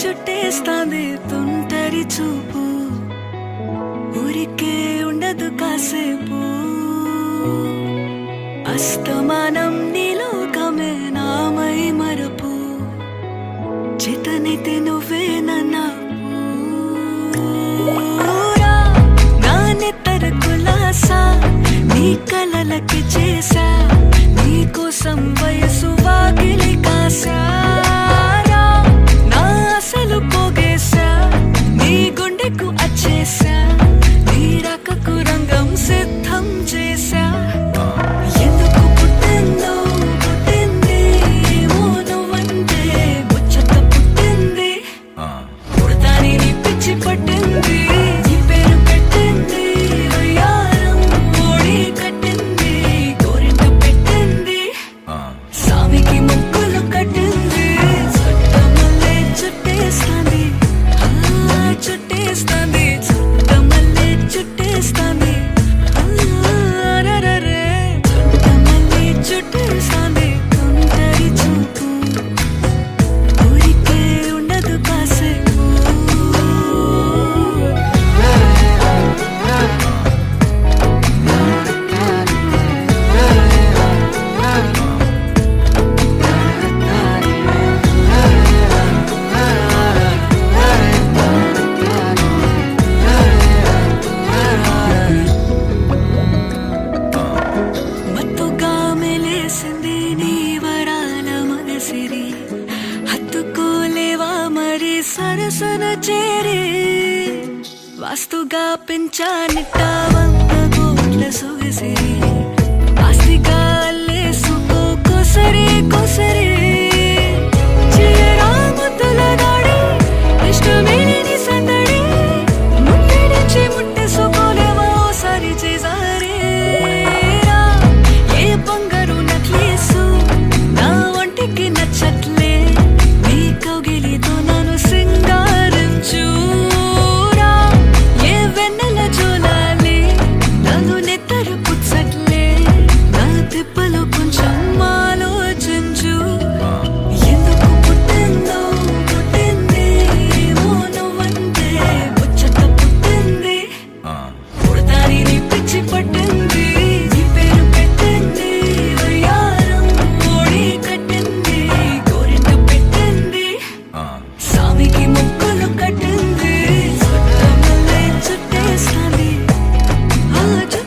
చుట్టేస్తాంది తుంటరి చూపు, ఊరికే ఉండదు కాసేపు. అస్తమానం నీలోకమే నామై మరపు, చేతనైతే నువ్వే నన్నా నా నెత్తర కులాసా నీ కలలకి చేసా, నీ కోసం వయసు వాకిలి కాసా. నా అసలు పోగేశా, నీ గుండెకు అచ్చేసా, నీ రకకు రంగం సిద్ధం చేసా. ఎందుకు పుట్టిందో పుట్టింది ఏమో నువ్వంటే ముచ్చట పుట్టింది, పుడతాని నీ పిచ్చి పట్టింది, నీ పేరు పెట్టింది వయ్యారం ఓడి కట్టింది, గోరింట పెట్టింది, సామికి ముక్కులు కట్టింది. చుట్టమల్లే చుట్టేస్తాంది, చుట్టేస్తాంది, చుట్టమల్లే చుట్టేస్తాంది, రరరే. చుట్టమల్లే చుట్టేస్తాంది తుంటరి చూపు, ఊరికే ఉండదు కాసేపు. మత్తుగా మెలేసింది నీ వరాల మనసిరి, హత్తుకోలేవా మరి సరసన చేరి. వాస్తుగా పెంచానిట్ట 100 కోట్ల సొగసిరి, ఆస్తిగా అల్లేసుకో కొసరి కొసరి.